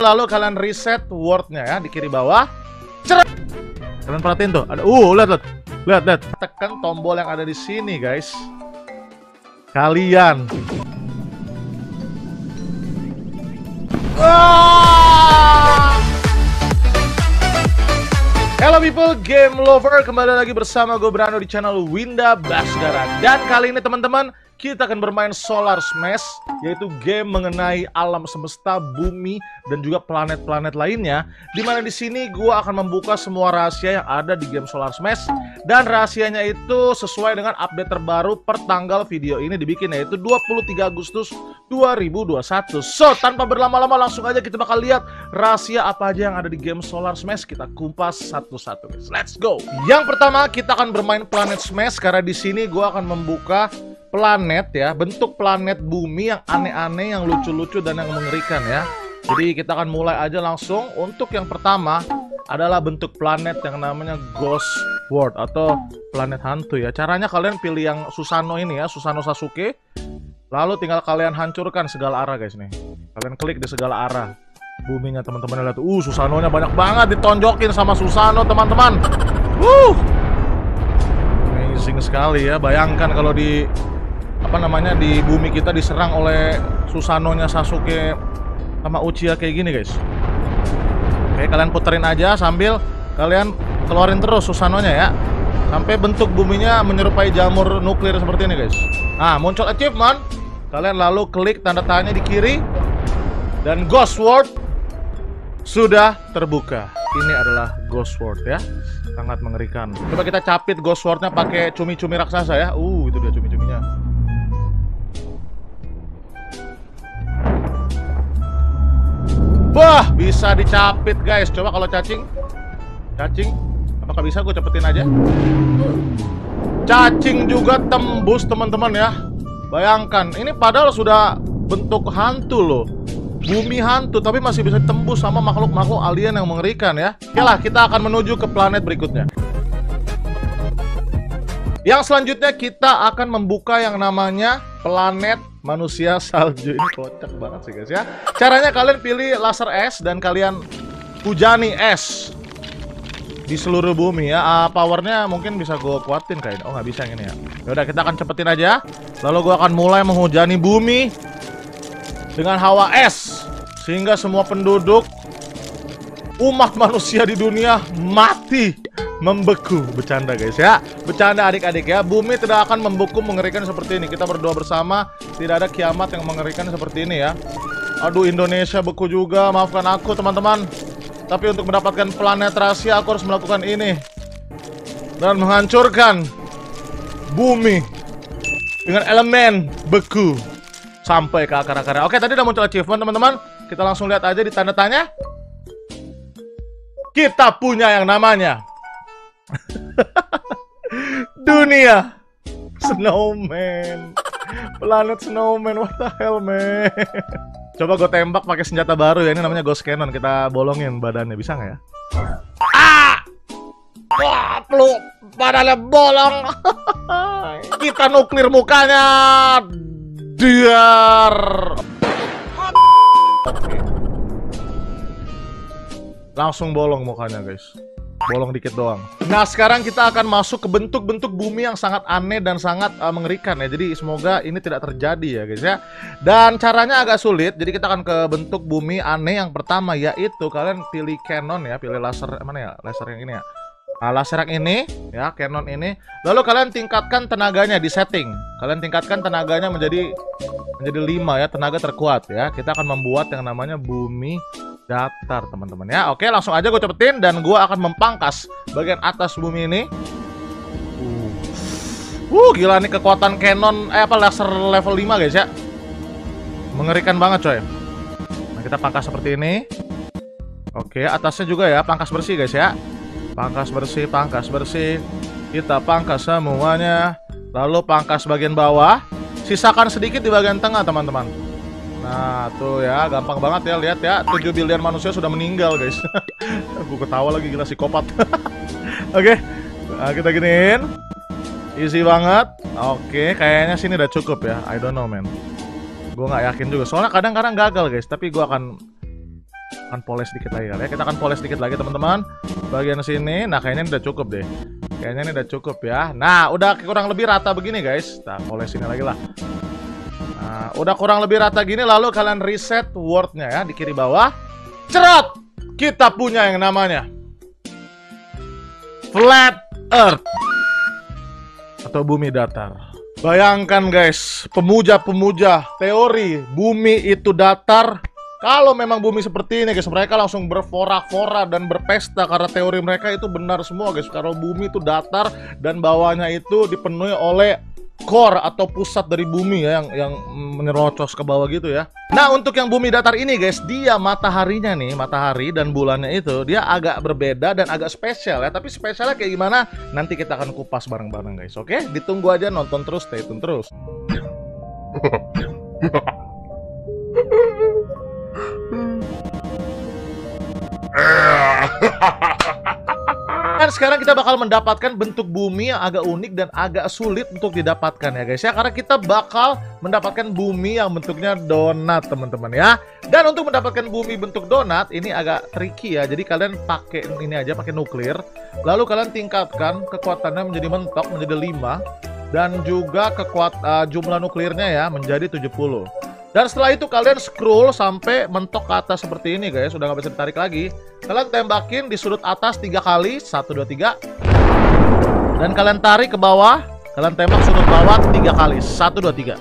Lalu kalian reset world-nya ya di kiri bawah. Ceret. Kalian perhatiin tuh, ada lihat. Tekan tombol yang ada di sini, guys. Kalian. Hello people, game lover, kembali lagi bersama gue Brando di channel Winda Baskara. Dan kali ini teman-teman, kita akan bermain Solar Smash, yaitu game mengenai alam semesta, bumi, dan juga planet-planet lainnya. Dimana di sini gue akan membuka semua rahasia yang ada di game Solar Smash. Dan rahasianya itu sesuai dengan update terbaru per tanggal video ini dibikin, yaitu 23 Agustus 2021. So, tanpa berlama-lama langsung aja kita bakal lihat rahasia apa aja yang ada di game Solar Smash. Kita kumpas satu-satu, guys. Let's go! Yang pertama, kita akan bermain Planet Smash, karena di sini gue akan membuka planet ya, bentuk planet bumi yang aneh-aneh, yang lucu-lucu dan yang mengerikan ya. Jadi kita akan mulai aja langsung. Untuk yang pertama adalah bentuk planet yang namanya Ghost World atau planet hantu ya. Caranya kalian pilih yang Susano ini ya, Susano Sasuke. Lalu tinggal kalian hancurkan segala arah, guys nih. Kalian klik di segala arah buminya, teman-teman. Lihat, Susanonya banyak banget ditonjokin sama Susano, teman-teman. Amazing sekali ya. Bayangkan kalau di di bumi kita diserang oleh Susanonya Sasuke sama Uchiha kayak gini, guys. Oke, kalian puterin aja sambil kalian keluarin terus Susanonya ya, sampai bentuk buminya menyerupai jamur nuklir seperti ini, guys. Nah, muncul achievement. Kalian lalu klik tanda tanya di kiri dan Ghost World sudah terbuka. Ini adalah Ghost World ya, sangat mengerikan. Coba kita capit Ghost World-nya pakai cumi-cumi raksasa ya. Itu dia cumi-cuminya. Wah, bisa dicapit, guys. Coba kalau cacing, apakah bisa gue cepetin aja? Cacing juga tembus, teman-teman ya. Bayangkan, ini padahal sudah bentuk hantu loh, bumi hantu, tapi masih bisa tembus sama makhluk-makhluk alien yang mengerikan ya. Oke lah, kita akan menuju ke planet berikutnya. Yang selanjutnya kita akan membuka yang namanya planet manusia salju. Ini kocak banget sih, guys ya. Caranya kalian pilih laser es dan kalian hujani es di seluruh bumi ya. Powernya mungkin bisa gue kuatin kayaknya. Nggak bisa yang ini ya. Yaudah, kita akan cepetin aja. Lalu gue akan mulai menghujani bumi dengan hawa es, sehingga semua penduduk umat manusia di dunia mati, membeku. Bercanda, guys ya. Bercanda adik-adik ya. Bumi tidak akan membeku mengerikan seperti ini. Kita berdoa bersama tidak ada kiamat yang mengerikan seperti ini ya. Aduh, Indonesia beku juga. Maafkan aku, teman-teman. Tapi untuk mendapatkan planet rahasia aku harus melakukan ini dan menghancurkan bumi dengan elemen beku sampai ke akar-akarnya. Oke, tadi udah muncul achievement, teman-teman. Kita langsung lihat aja di tanda tanya. Kita punya yang namanya dunia snowman, planet snowman. What the hell, man? Coba gue tembak pakai senjata baru ya, ini namanya Ghost Cannon. Kita bolongin badannya, bisa nggak ya? Wah, peluk badannya bolong. Kita nuklir mukanya. Diar. Oke. Langsung bolong mukanya, guys. Bolong dikit doang. Nah, sekarang kita akan masuk ke bentuk-bentuk bumi yang sangat aneh dan sangat mengerikan ya. Jadi semoga ini tidak terjadi ya, guys ya. Dan caranya agak sulit. Jadi kita akan ke bentuk bumi aneh yang pertama, yaitu kalian pilih cannon ya, pilih laser mana ya? Laser yang ini ya. Nah, laser yang ini ya, cannon ini. Lalu kalian tingkatkan tenaganya di setting. Kalian tingkatkan tenaganya menjadi 5 ya, tenaga terkuat ya. Kita akan membuat yang namanya bumi datar, teman-teman ya. Oke, langsung aja gue cepetin dan gue akan mempangkas bagian atas bumi ini. Gila nih kekuatan cannon laser level 5, guys ya. Mengerikan banget, coy. Nah, kita pangkas seperti ini. Oke, atasnya juga ya, pangkas bersih, guys ya. Pangkas bersih, pangkas bersih. Kita pangkas semuanya. Lalu pangkas bagian bawah. Sisakan sedikit di bagian tengah, teman-teman. Nah, tuh ya, gampang banget ya, lihat ya, 7 biliar manusia sudah meninggal, guys. Gue ketawa lagi, gila psikopat. Oke, nah, kita giniin. Easy banget. Oke, kayaknya sini udah cukup ya. I don't know, man. Gue nggak yakin juga, soalnya kadang-kadang gagal, guys. Tapi gue akan Akan poles dikit lagi kali ya. Kita akan poles dikit lagi teman-teman. Bagian sini, nah kayaknya ini udah cukup deh. Kayaknya ini udah cukup ya. Nah, udah kurang lebih rata begini guys. Kita poles ini lagi lah. Nah, udah kurang lebih rata gini, lalu kalian reset wordnya ya di kiri bawah. Cerot! Kita punya yang namanya Flat Earth atau bumi datar. Bayangkan guys, pemuja-pemuja teori bumi itu datar. Kalau memang bumi seperti ini guys, mereka langsung berfora-fora dan berpesta karena teori mereka itu benar semua guys. Kalau bumi itu datar dan bawahnya itu dipenuhi oleh core atau pusat dari bumi ya, yang menyerocos ke bawah gitu ya. Nah, untuk yang bumi datar ini guys, dia mataharinya nih, matahari dan bulannya itu dia agak berbeda dan agak spesial ya. Tapi spesialnya kayak gimana? Nanti kita akan kupas bareng-bareng guys. Oke, ditunggu aja, nonton terus, stay tune terus. Dan sekarang kita bakal mendapatkan bentuk bumi yang agak unik dan agak sulit untuk didapatkan ya guys ya. Karena kita bakal mendapatkan bumi yang bentuknya donat teman-teman ya. Dan untuk mendapatkan bumi bentuk donat ini agak tricky ya. Jadi kalian pakai ini aja, pakai nuklir. Lalu kalian tingkatkan kekuatannya menjadi mentok, menjadi 5. Dan juga jumlah nuklirnya ya menjadi 70. Dan setelah itu kalian scroll sampai mentok ke atas seperti ini guys. Udah nggak bisa ditarik lagi. Kalian tembakin di sudut atas 3 kali. 1, 2, 3. Dan kalian tarik ke bawah. Kalian tembak sudut bawah 3 kali. 1, 2, 3.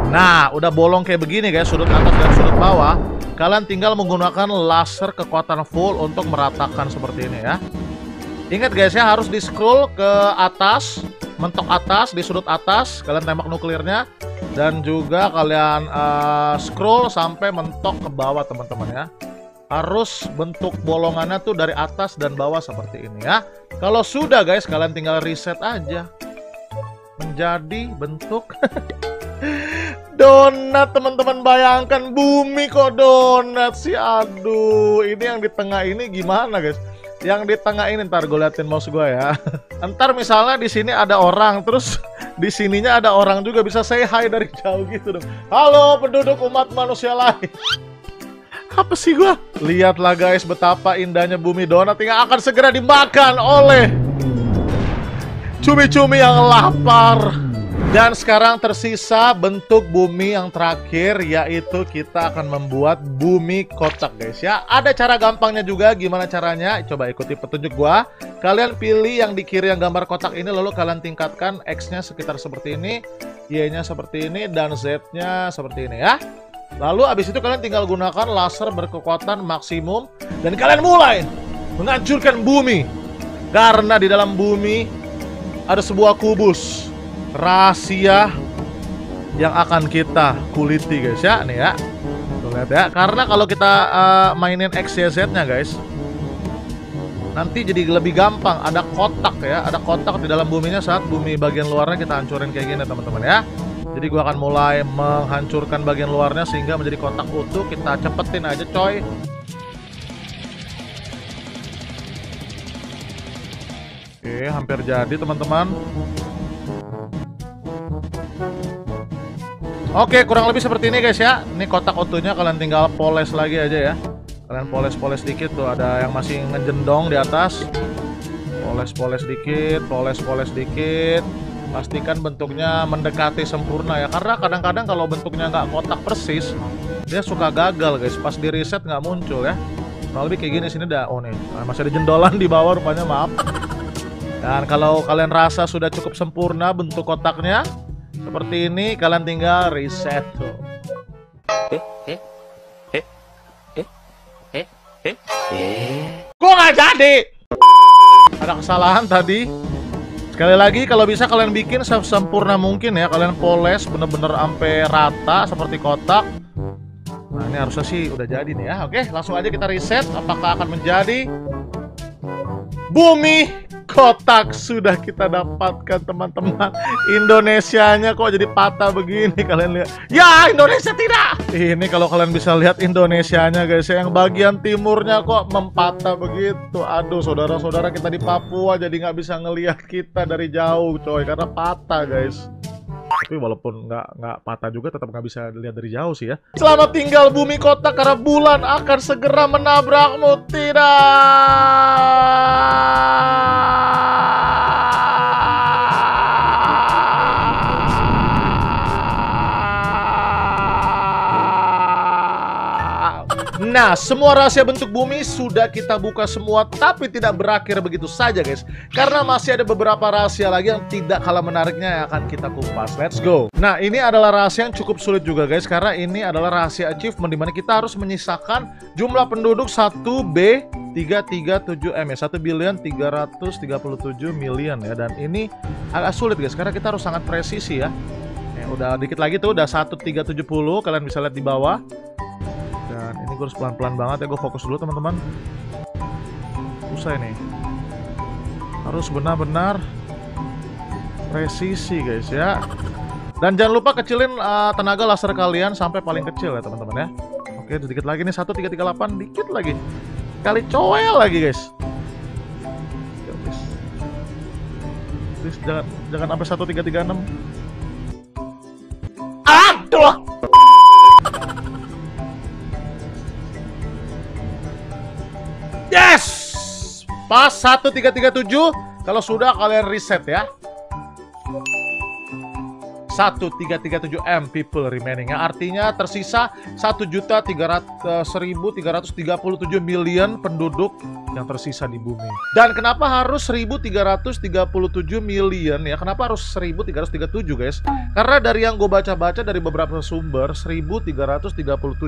Nah, udah bolong kayak begini guys, sudut atas dan sudut bawah. Kalian tinggal menggunakan laser kekuatan full untuk meratakan seperti ini ya. Ingat guys ya, harus di scroll ke atas. Mentok atas, di sudut atas. Kalian tembak nuklirnya. Dan juga kalian scroll sampai mentok ke bawah teman-teman ya. Harus bentuk bolongannya tuh dari atas dan bawah seperti ini ya. Kalau sudah guys, kalian tinggal reset aja menjadi bentuk donat teman-teman. Bayangkan bumi kok donat sih. Aduh, ini yang di tengah ini gimana guys? Yang di tengah ini ntar gue liatin mouse gue ya. Ntar misalnya di sini ada orang, terus di sininya ada orang juga, bisa say hi dari jauh gitu dong. Halo penduduk umat manusia lain. Apa sih gua? Lihatlah guys betapa indahnya bumi donat yang akan segera dimakan oleh cumi-cumi yang lapar. Dan sekarang tersisa bentuk bumi yang terakhir, yaitu kita akan membuat bumi kotak guys ya. Ada cara gampangnya juga. Gimana caranya? Coba ikuti petunjuk gua. Kalian pilih yang di kiri yang gambar kotak ini, lalu kalian tingkatkan X-nya sekitar seperti ini, Y-nya seperti ini, dan Z-nya seperti ini ya. Lalu abis itu kalian tinggal gunakan laser berkekuatan maksimum dan kalian mulai menghancurkan bumi. Karena di dalam bumi ada sebuah kubus rahasia yang akan kita kuliti guys ya. Nih ya, tuh lihat ya. Karena kalau kita mainin X, Y, Z nya guys, nanti jadi lebih gampang. Ada kotak ya, ada kotak di dalam buminya saat bumi bagian luarnya kita hancurin kayak gini teman-teman ya. Jadi gua akan mulai menghancurkan bagian luarnya sehingga menjadi kotak utuh. Kita cepetin aja coy. Oke, hampir jadi teman-teman. Oke, kurang lebih seperti ini guys ya. Ini kotak utuhnya, kalian tinggal poles lagi aja ya. Kalian poles-poles dikit tuh, ada yang masih ngejendong di atas. Poles-poles dikit, poles-poles dikit. Pastikan bentuknya mendekati sempurna ya. Karena kadang-kadang kalau bentuknya nggak kotak persis, dia suka gagal guys. Pas di reset nggak muncul ya. Kurang lebih kayak gini, sini dah. Oh nih, masih ada jendolan di bawah rupanya, maaf. Dan kalau kalian rasa sudah cukup sempurna bentuk kotaknya seperti ini, kalian tinggal reset tuh. Kok nggak jadi? Ada kesalahan tadi. Sekali lagi, kalau bisa kalian bikin sempurna mungkin ya. Kalian poles bener-bener sampai rata seperti kotak. Nah ini harusnya sih udah jadi nih ya. Oke, langsung aja kita reset. Apakah akan menjadi bumi kotak? Sudah kita dapatkan teman-teman. Indonesianya kok jadi patah begini, kalian lihat. Ya, Indonesia tidak. Ini kalau kalian bisa lihat Indonesianya guys, yang bagian timurnya kok mempatah begitu. Aduh, saudara-saudara kita di Papua jadi nggak bisa ngelihat kita dari jauh coy, karena patah guys. Tapi walaupun nggak patah juga, tetap nggak bisa dilihat dari jauh sih ya. Selamat tinggal bumi kota, karena bulan akan segera menabrakmu. Tidak. Nah, semua rahasia bentuk bumi sudah kita buka semua, tapi tidak berakhir begitu saja guys. Karena masih ada beberapa rahasia lagi yang tidak kalah menariknya yang akan kita kupas. Let's go. Nah, ini adalah rahasia yang cukup sulit juga guys, karena ini adalah rahasia achievement dimana kita harus menyisakan jumlah penduduk 1B337M ya, 1.337.000.000 ya. Dan ini agak sulit guys, karena kita harus sangat presisi ya. Udah dikit lagi tuh, udah 1.370, kalian bisa lihat di bawah. Dan ini gue harus pelan-pelan banget ya, gue fokus dulu teman-teman. Susah ini. Harus benar-benar presisi guys ya. Dan jangan lupa kecilin tenaga laser kalian sampai paling kecil ya teman-teman ya. Oke, sedikit lagi nih, 1.338, dikit lagi. Kali coel lagi guys. Please, jangan sampai 1.336. Aduh. Yes! Pas 1.337. Kalau sudah kalian reset ya. 1.337M people remaining ya. Artinya tersisa 1.337 million penduduk yang tersisa di bumi. Dan kenapa harus 1.337 million ya? Kenapa harus 1.337 guys? Karena dari yang gue baca-baca dari beberapa sumber, 1.337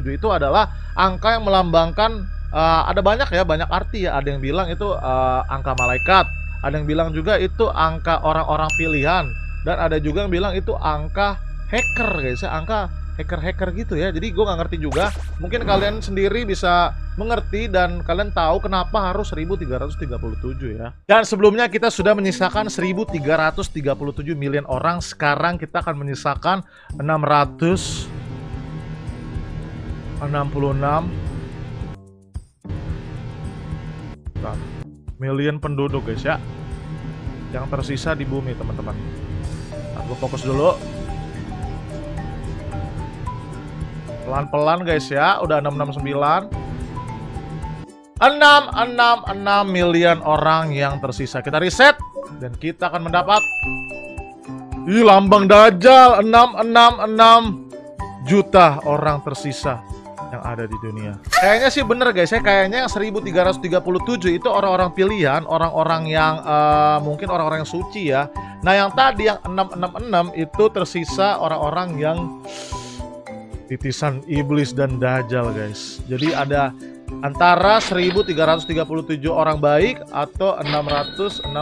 itu adalah angka yang melambangkan ada banyak ya, banyak arti ya. Ada yang bilang itu angka malaikat, ada yang bilang juga itu angka orang-orang pilihan, dan ada juga yang bilang itu angka hacker guys ya, angka hacker-hacker gitu ya. Jadi gue nggak ngerti juga, mungkin kalian sendiri bisa mengerti dan kalian tahu kenapa harus 1.337 ya. Dan sebelumnya kita sudah menyisakan 1.337 million orang, sekarang kita akan menyisakan 666 million penduduk guys ya, yang tersisa di bumi teman-teman. Nah, gue fokus dulu, pelan-pelan guys ya. Udah 669, 666 million orang yang tersisa. Kita reset dan kita akan mendapat lambang Dajjal, 666 juta orang tersisa yang ada di dunia. Kayaknya sih bener guys ya, kayaknya yang 1.337 itu orang-orang pilihan, orang-orang yang mungkin orang-orang yang suci ya. Nah yang tadi yang 666 itu tersisa orang-orang yang titisan iblis dan Dajjal guys. Jadi ada antara 1.337 orang baik atau 666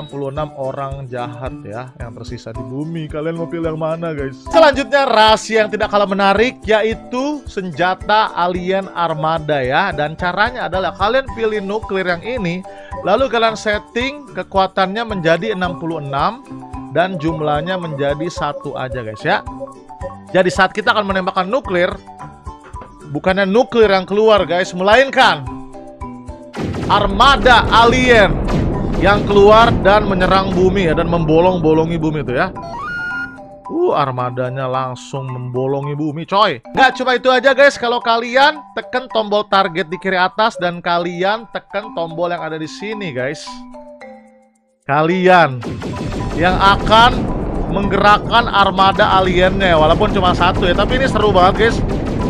orang jahat ya yang tersisa di bumi. Kalian mau pilih yang mana guys? Selanjutnya rahasia yang tidak kalah menarik, yaitu senjata alien armada ya. Dan caranya adalah kalian pilih nuklir yang ini, lalu kalian setting kekuatannya menjadi 66 dan jumlahnya menjadi 1 aja guys ya. Jadi saat kita akan menembakkan nuklir, bukannya nuklir yang keluar guys, melainkan armada alien yang keluar dan menyerang bumi ya, dan membolong-bolongi bumi itu ya. Armadanya langsung membolongi bumi coy. Nggak cuma itu aja guys, kalau kalian tekan tombol target di kiri atas dan kalian tekan tombol yang ada di sini guys, kalian yang akan menggerakkan armada aliennya, walaupun cuma 1 ya, tapi ini seru banget guys.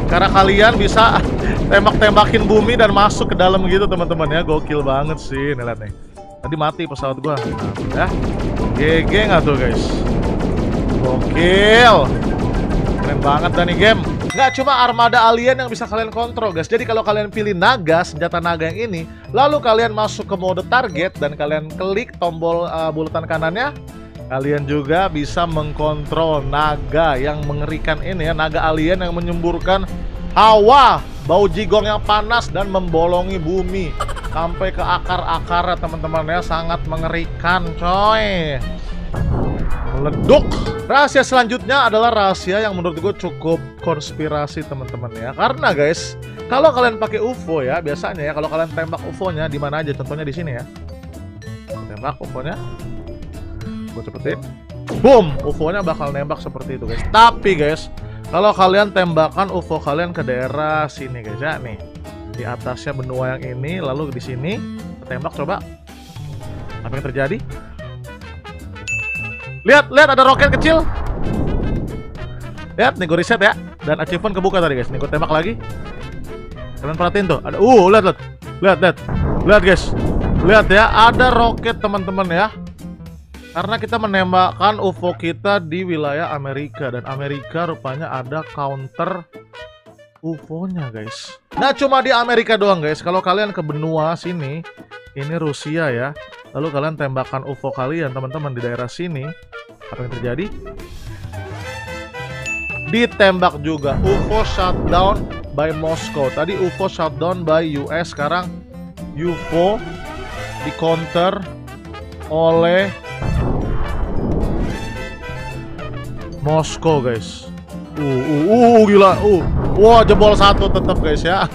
Karena kalian bisa tembak-tembakin bumi dan masuk ke dalam gitu teman-teman ya. Gokil banget sih. Nih lihat nih. Tadi mati pesawat gua. Nah, ya. GG nggak tuh guys? Gokil. Keren banget dah nih game. Nggak cuma armada alien yang bisa kalian kontrol guys. Jadi kalau kalian pilih naga, senjata naga yang ini, lalu kalian masuk ke mode target dan kalian klik tombol bulatan kanannya, kalian juga bisa mengkontrol naga yang mengerikan ini ya, naga alien yang menyemburkan hawa bau jigong yang panas dan membolongi bumi sampai ke akar-akar teman-teman ya. Sangat mengerikan coy. Meleduk. Rahasia selanjutnya adalah rahasia yang menurut gue cukup konspirasi teman-teman ya. Karena guys, kalau kalian pakai UFO ya, biasanya ya kalau kalian tembak UFO-nya di mana aja, contohnya di sini ya. Tembak UFO-nya. Gue cepetin. Boom, UFO-nya bakal nembak seperti itu guys. Tapi guys, kalau kalian tembakan UFO kalian ke daerah sini guys ya, nih di atasnya benua yang ini, lalu di sini tembak, coba apa yang terjadi? Lihat, ada roket kecil. Lihat, nih gue reset ya, dan achievement kebuka tadi guys. Nih gue tembak lagi. Kalian perhatiin tuh, ada lihat guys. Lihat ya, ada roket teman-teman ya. Karena kita menembakkan UFO kita di wilayah Amerika, dan Amerika rupanya ada counter UFO-nya guys. Nah, cuma di Amerika doang guys. Kalau kalian ke benua sini, ini Rusia ya. Lalu kalian tembakkan UFO kalian teman-teman di daerah sini, apa yang terjadi? Ditembak juga. UFO shutdown by Moscow. Tadi UFO shutdown by US, sekarang UFO di counter oleh Moskow guys. Gila. Wah, jebol satu tetap guys ya.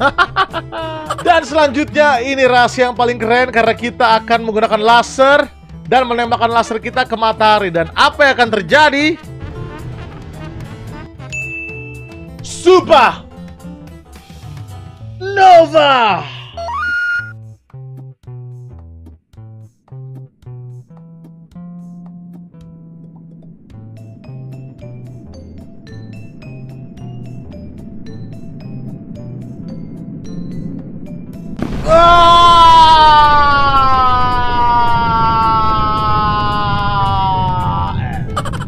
Dan selanjutnya ini rahasia yang paling keren, karena kita akan menggunakan laser dan menembakkan laser kita ke matahari. Dan apa yang akan terjadi? Supernova.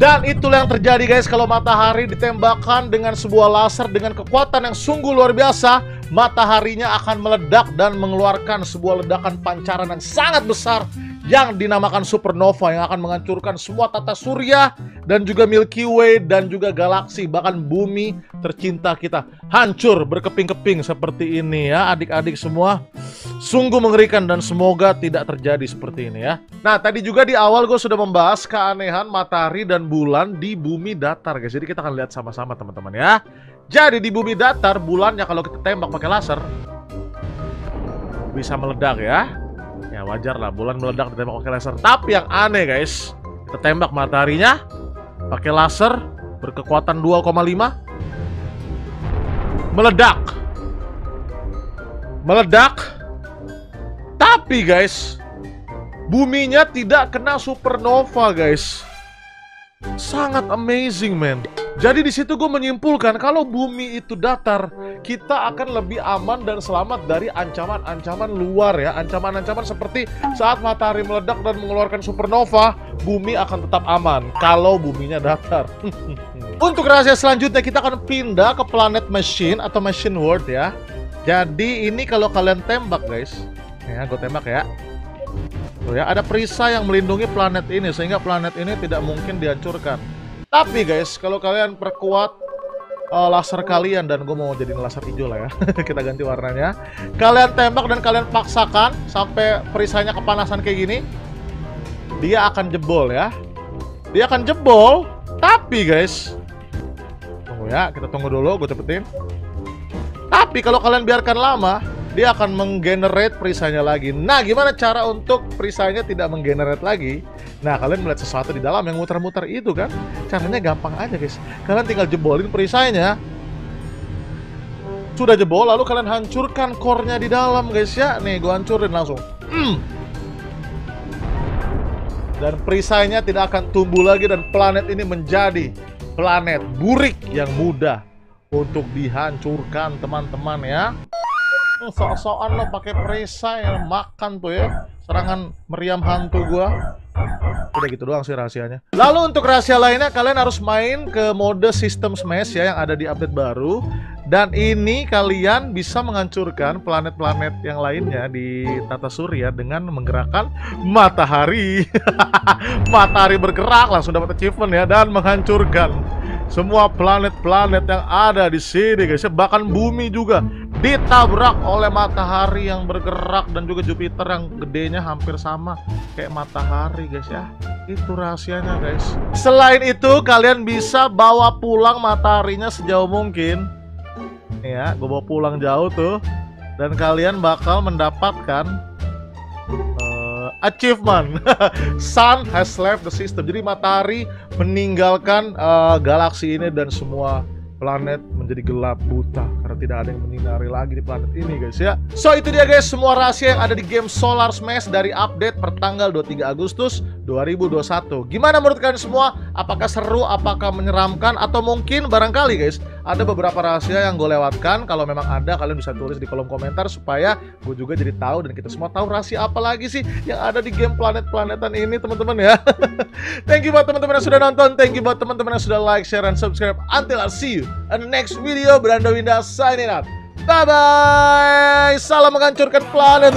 Dan itulah yang terjadi guys, kalau matahari ditembakkan dengan sebuah laser dengan kekuatan yang sungguh luar biasa, mataharinya akan meledak dan mengeluarkan sebuah ledakan pancaran yang sangat besar yang dinamakan supernova, yang akan menghancurkan semua tata surya dan juga Milky Way dan juga galaksi, bahkan bumi tercinta kita hancur berkeping-keping seperti ini ya adik-adik semua. Sungguh mengerikan dan semoga tidak terjadi seperti ini ya. Nah, tadi juga di awal gue sudah membahas keanehan matahari dan bulan di bumi datar guys. Jadi kita akan lihat sama-sama teman-teman ya. Jadi di bumi datar, bulannya kalau kita tembak pakai laser bisa meledak ya. Ya wajar lah, bulan meledak ditembak pakai laser. Tapi yang aneh guys, kita tembak mataharinya pakai laser berkekuatan 2,5, meledak. Tapi guys, buminya tidak kena supernova guys. Sangat amazing man. Jadi di situ gue menyimpulkan kalau bumi itu datar, kita akan lebih aman dan selamat dari ancaman-ancaman luar ya. Ancaman-ancaman seperti saat matahari meledak dan mengeluarkan supernova, bumi akan tetap aman kalau buminya datar. Untuk rahasia selanjutnya kita akan pindah ke planet machine atau machine world ya. Jadi ini kalau kalian tembak guys, ya gue tembak ya. Tuh ya, ada perisai yang melindungi planet ini sehingga planet ini tidak mungkin dihancurkan. Tapi guys, kalau kalian perkuat laser kalian, dan gue mau jadiin laser hijau lah ya. Kita ganti warnanya. Kalian tembak dan kalian paksakan sampai perisainya kepanasan kayak gini, dia akan jebol ya. Dia akan jebol. Tapi guys, tunggu ya, kita tunggu dulu, gue cepetin. Tapi kalau kalian biarkan lama, dia akan menggenerate perisainya lagi. Nah, gimana cara untuk perisainya tidak menggenerate lagi? Nah, kalian melihat sesuatu di dalam yang muter-muter itu kan? Caranya gampang aja guys. Kalian tinggal jebolin perisainya. Sudah jebol, lalu kalian hancurkan core-nya di dalam guys ya. Nih, gue hancurin langsung. Dan perisainya tidak akan tumbuh lagi, dan planet ini menjadi planet burik yang mudah untuk dihancurkan teman-teman ya. Sok-sokan lo pakai perisai makan tuh ya, serangan meriam hantu gua. Udah gitu doang sih rahasianya. Lalu untuk rahasia lainnya, kalian harus main ke mode System Smash ya, yang ada di update baru. Dan ini kalian bisa menghancurkan planet-planet yang lainnya di tata surya dengan menggerakkan matahari. Matahari bergerak, langsung dapat achievement ya, dan menghancurkan semua planet-planet yang ada di sini guys. Bahkan bumi juga ditabrak oleh matahari yang bergerak, dan juga Jupiter yang gedenya hampir sama kayak matahari guys ya. Itu rahasianya guys. Selain itu, kalian bisa bawa pulang mataharinya sejauh mungkin. Nih ya, gue bawa pulang jauh tuh. Dan kalian bakal mendapatkan achievement. Sun has left the system. Jadi matahari meninggalkan galaksi ini dan semua planet menjadi gelap buta karena tidak ada yang menyinari lagi di planet ini guys ya. So itu dia guys semua rahasia yang ada di game Solar Smash dari update per tanggal 23 Agustus 2021. Gimana menurut kalian semua? Apakah seru? Apakah menyeramkan? Atau mungkin barangkali guys ada beberapa rahasia yang gue lewatkan. Kalau memang ada kalian bisa tulis di kolom komentar supaya gue juga jadi tahu dan kita semua tahu rahasia apa lagi sih yang ada di game planet-planetan ini teman-teman ya. Thank you buat teman-teman yang sudah nonton. Thank you buat teman-teman yang sudah like, share, dan subscribe. Until I see you in the next video. Brando Winda signing out. Bye bye. Salam menghancurkan planet.